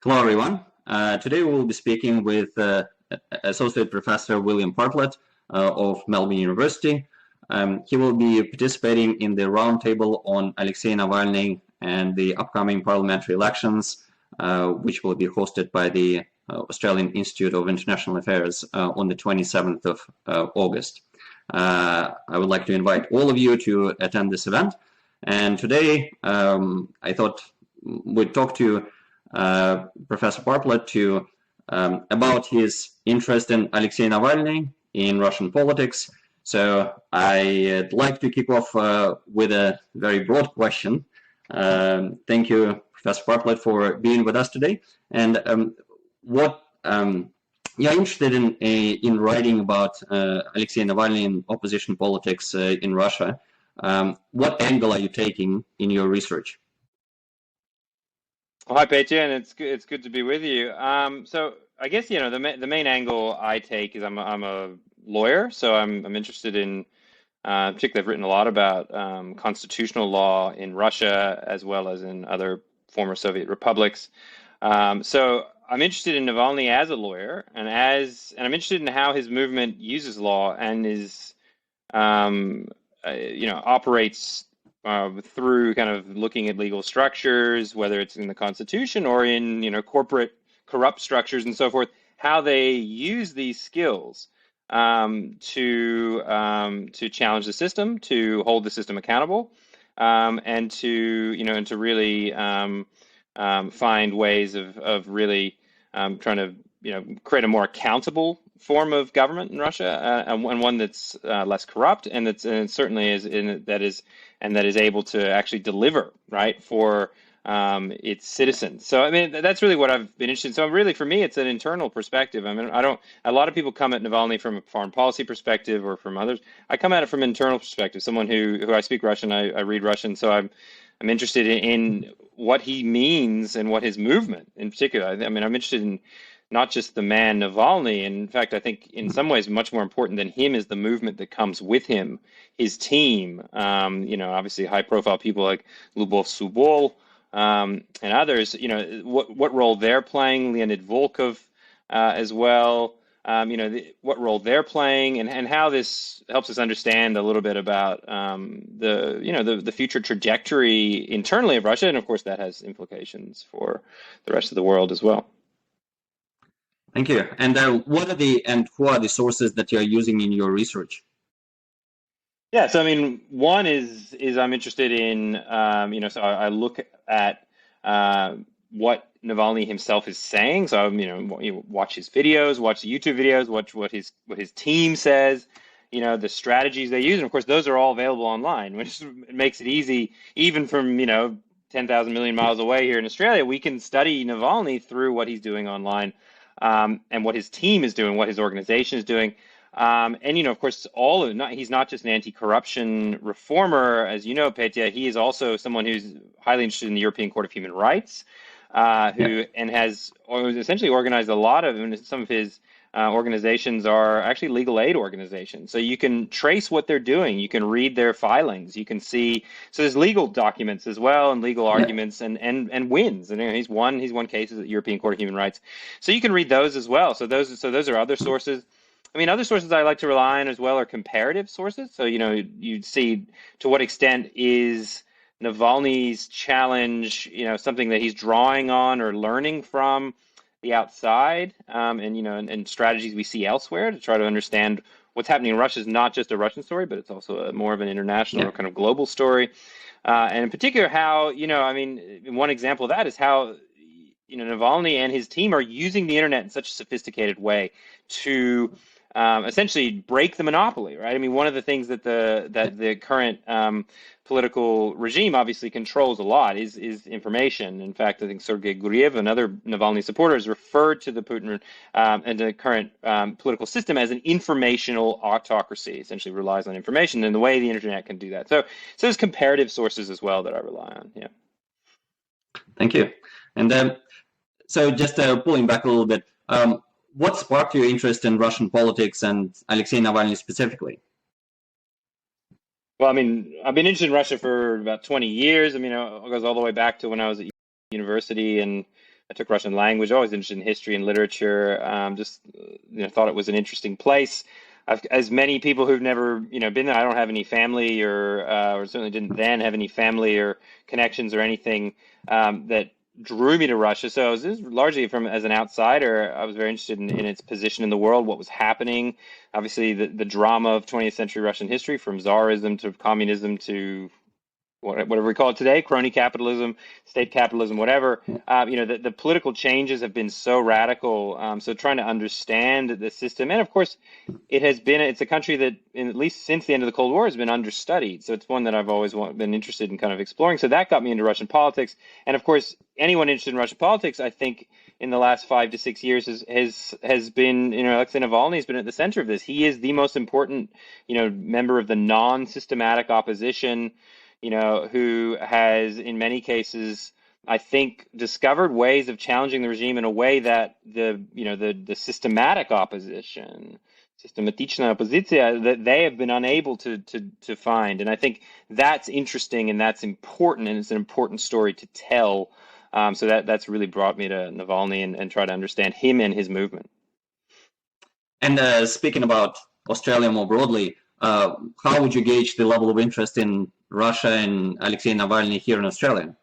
Hello, everyone. Today we will be speaking with Assocate Professor William Partlett of Melbourne University. He will be participating in the roundtable on Alexei Navalny and the upcoming parliamentary elections, which will be hosted by the Australian Institute of International Affairs on the 27th of August. I would like to invite all of you to attend this event. And today I thought we'd talk to Professor Partlett about his interest in Alexei Navalny in Russian politics. So I'd like to kick off with a very broad question. Thank you, Professor Partlett, for being with us today. And what you're interested in writing about Alexei Navalny and opposition politics in Russia. What angle are you taking in your research? Well, hi, Petya, and it's good to be with you. So I guess the main angle I take is I'm a lawyer, so I'm interested in particularly I've written a lot about constitutional law in Russia as well as in other former Soviet republics. So I'm interested in Navalny as a lawyer, and I'm interested in how his movement uses law and is operates through kind of looking at legal structures, whether it's in the Constitution or in corporate corrupt structures and so forth, how they use these skills to challenge the system, to hold the system accountable, and to really find ways of really trying to create a more accountable form of government in Russia, and one that's less corrupt, and certainly is able to actually deliver right for its citizens. So I mean that's really what I've been interested in. So really for me it's an internal perspective. I mean a lot of people come at Navalny from a foreign policy perspective or from others. I come at it from an internal perspective. Someone who I speak Russian, I read Russian, so I'm interested in what he means and what his movement in particular. I mean I'm interested in not just the man Navalny. In fact, I think in some ways much more important than him is the movement that comes with him, his team. Obviously high-profile people like Lyubov Subol and others. What role they're playing, Leonid Volkov as well. What role they're playing, and how this helps us understand a little bit about the future trajectory internally of Russia, and of course that has implications for the rest of the world as well. Thank you. And who are the sources that you're using in your research? Yeah, so I mean, one is I'm interested in so I look at what Navalny himself is saying. So you watch his videos, watch the YouTube videos, watch what his team says, the strategies they use, and of course those are all available online, which makes it easy even from 10,000 million miles away here in Australia. We can study Navalny through what he's doing online. And what his team is doing, what his organization is doing. And, of course, he's not just an anti-corruption reformer, as you know, Petya. He is also someone who's highly interested in the European Court of Human Rights, and has essentially organized a lot of, and some of his organizations are actually legal aid organizations. So you can trace what they're doing. You can read their filings. You can see. So there's legal documents as well, and legal arguments, and wins. And he's won cases at the European Court of Human Rights. So you can read those as well. So those are other sources. I mean, other sources I like to rely on as well are comparative sources. So you see to what extent is Navalny's challenge, something that he's drawing on or learning from the outside, and strategies we see elsewhere to try to understand what's happening in Russia is not just a Russian story, but it's also more of an international or kind of global story. And in particular, how, one example of that is how, Navalny and his team are using the internet in such a sophisticated way to essentially break the monopoly, right? I mean, one of the things that the current political regime obviously controls a lot is information. In fact, I think Sergei Guriev and other Navalny supporters referred to the Putin and the current political system as an informational autocracy. Essentially relies on information, and the way the internet can do that. So there's comparative sources as well that I rely on. Yeah. Thank you. And so just pulling back a little bit, what sparked your interest in Russian politics and Alexei Navalny specifically? Well, I mean, I've been interested in Russia for about 20 years. I mean, it goes all the way back to when I was at university, and I took Russian language, always interested in history and literature. Just thought it was an interesting place. As many people who've never been there, I don't have any family or certainly didn't then have any family or connections or anything that drew me to Russia. So I was largely as an outsider. I was very interested in its position in the world, what was happening. Obviously, the drama of 20th century Russian history, from Tsarism to communism to whatever we call it today, crony capitalism, state capitalism, whatever. The political changes have been so radical. So trying to understand the system, and of course, it's a country that, at least since the end of the Cold War, has been understudied. So it's one that I've always been interested in kind of exploring. So that got me into Russian politics. And of course, anyone interested in Russian politics, I think, in the last 5 to 6 years has been, Alexei Navalny has been at the center of this. He is the most important, member of the non-systematic opposition, who has, in many cases, I think, discovered ways of challenging the regime in a way that the systematic opposition, systematičная оппозиция, that they have been unable to find. And I think that's interesting and that's important, and it's an important story to tell. So that's really brought me to Navalny and try to understand him and his movement. And speaking about Australia more broadly, how would you gauge the level of interest in Russia and Alexei Navalny here in Australia?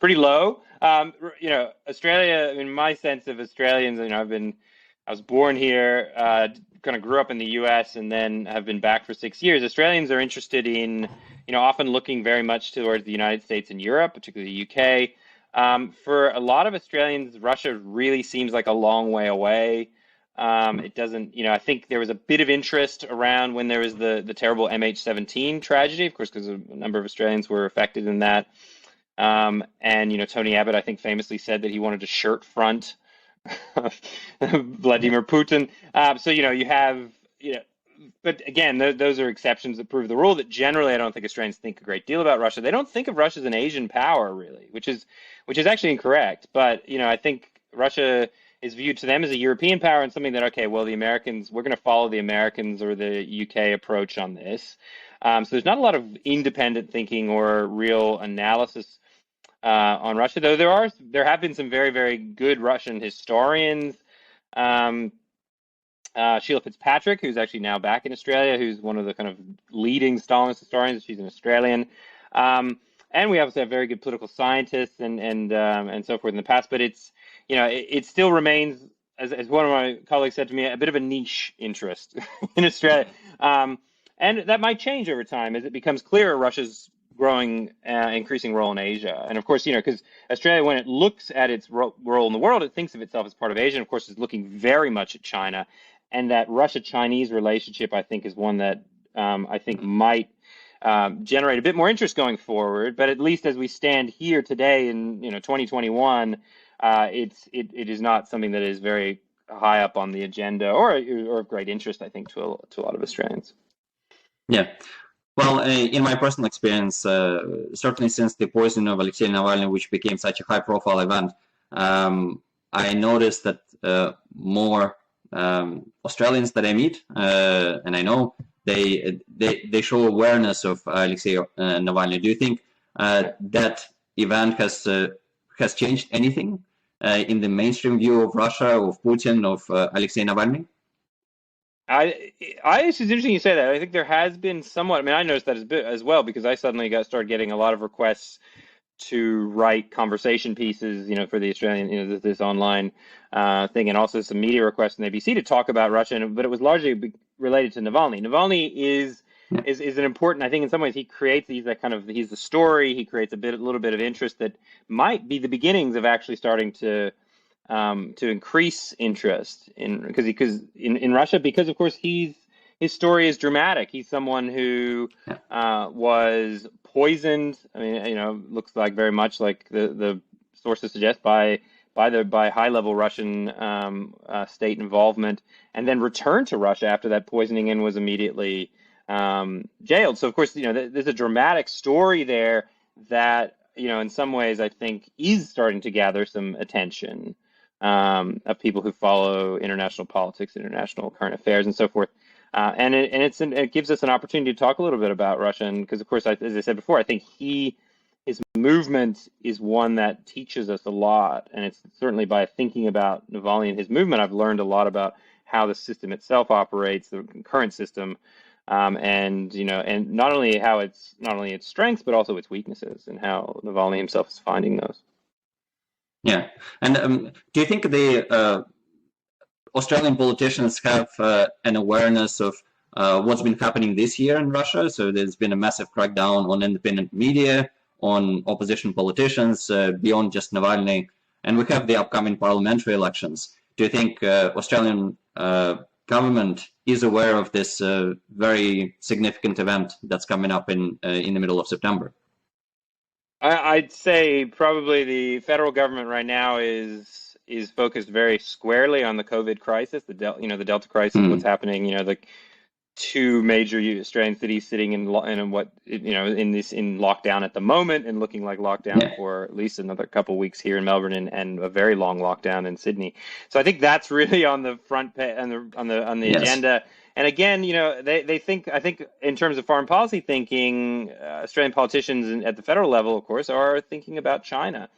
Pretty low. Australia, in my sense of Australians, I was born here, kind of grew up in the US, and then have been back for 6 years. Australians are interested in, often looking very much towards the United States and Europe, particularly the UK. For a lot of Australians, Russia really seems like a long way away. It doesn't, I think there was a bit of interest around when there was the terrible MH17 tragedy, of course, because a number of Australians were affected in that. And, Tony Abbott, I think, famously said that he wanted to shirt front Vladimir Putin. So, you have, but again, those are exceptions that prove the rule, that generally I don't think Australians think a great deal about Russia. They don't think of Russia as an Asian power, really, which is actually incorrect. But, I think Russia is viewed to them as a European power and something that, okay, well, the Americans, we're going to follow the Americans or the UK approach on this. So there's not a lot of independent thinking or real analysis on Russia, though there have been some very, very good Russian historians. Sheila Fitzpatrick, who's actually now back in Australia, who's one of the kind of leading Stalinist historians. She's an Australian. And we obviously have very good political scientists and so forth in the past, but it still remains, as one of my colleagues said to me, a bit of a niche interest in Australia. And that might change over time as it becomes clearer Russia's growing, increasing role in Asia. And of course, because Australia, when it looks at its role in the world, it thinks of itself as part of Asia. And of course, is looking very much at China. And that Russia-Chinese relationship, I think, is one that I think might generate a bit more interest going forward. But at least as we stand here today in 2021, it is not something that is very high up on the agenda or of great interest, I think, to a lot of Australians. Yeah. Well, in my personal experience, certainly since the poisoning of Alexei Navalny, which became such a high-profile event, I noticed that more Australians that I meet, and I know, they show awareness of Alexei Navalny. Do you think that event has changed anything in the mainstream view of Russia, of Putin, of Alexei Navalny? It's interesting you say that. I think there has been somewhat. I mean, I noticed that as well, because I suddenly started getting a lot of requests to write conversation pieces, for the Australian, this online thing, and also some media requests in the ABC to talk about Russia. But it was largely related to Navalny. Navalny is an important. I think in some ways he creates he's the story. He creates a little bit of interest that might be the beginnings of actually starting to increase interest in Russia, because of course his story is dramatic. He's someone who was poisoned. I mean, looks like very much like the sources suggest by high level Russian state involvement, and then returned to Russia after that poisoning and was immediately jailed. So of course, there's a dramatic story there that in some ways I think is starting to gather some attention of people who follow international politics, international current affairs, and so forth. And it gives us an opportunity to talk a little bit about Russia, because of course, as I said before, I think he movement is one that teaches us a lot, and it's certainly by thinking about Navalny and his movement, I've learned a lot about how the system itself operates, the current system, and and not only its strengths, but also its weaknesses, and how Navalny himself is finding those. Yeah, and do you think the Australian politicians have an awareness of what's been happening this year in Russia? So there's been a massive crackdown on independent media, on opposition politicians, beyond just Navalny, and we have the upcoming parliamentary elections. Do you think Australian government is aware of this very significant event that's coming up in the middle of September? I'd say probably the federal government right now is focused very squarely on the COVID crisis, the Delta crisis, what's happening, the two major Australian cities sitting in lockdown at the moment, and looking like lockdown for at least another couple of weeks here in Melbourne, and a very long lockdown in Sydney. So I think that's really on the front page, on the agenda. And again, they think, I think in terms of foreign policy thinking, Australian politicians at the federal level, of course, are thinking about China,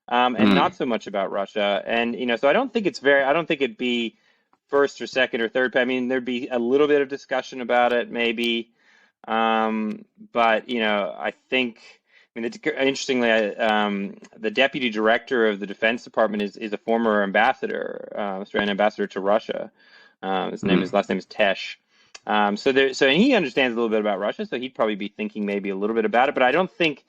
and not so much about Russia. And so I don't think it'd be first or second or third. I mean, there'd be a little bit of discussion about it, maybe, but I think. I mean, interestingly, the deputy director of the Defense Department is a former ambassador, Australian ambassador to Russia. His last name is Tesh. So he understands a little bit about Russia, so he'd probably be thinking maybe a little bit about it. But I don't think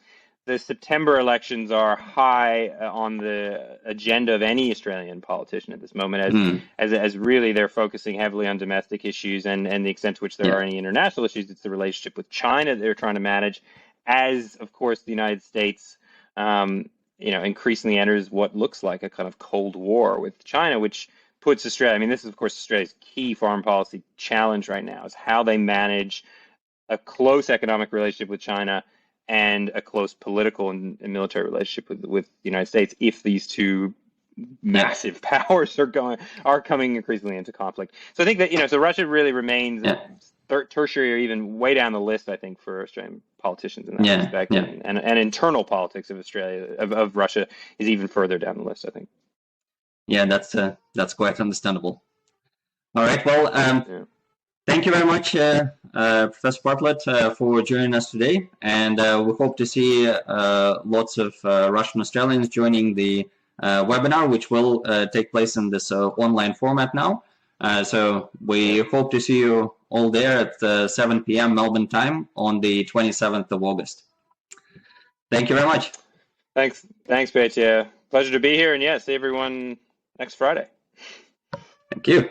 the September elections are high on the agenda of any Australian politician at this moment, as really they're focusing heavily on domestic issues, and the extent to which there are any international issues. It's the relationship with China they're trying to manage, as of course the United States, increasingly enters what looks like a kind of Cold War with China, which puts Australia, I mean, this is, of course, Australia's key foreign policy challenge right now, is how they manage a close economic relationship with China and a close political and military relationship with the United States, if these two massive powers are coming increasingly into conflict. So I think that, so Russia really remains tertiary or even way down the list, I think, for Australian politicians in that respect. And internal politics of Australia, of Russia, is even further down the list, I think. Yeah, that's quite understandable. All right, well, thank you very much, Professor Partlett, for joining us today, and we hope to see lots of Russian Australians joining the webinar, which will take place in this online format now. So we hope to see you all there at 7 p.m. Melbourne time on the 27th of August. Thank you very much. Thanks, Pete. Yeah, pleasure to be here, and see everyone next Friday. Thank you.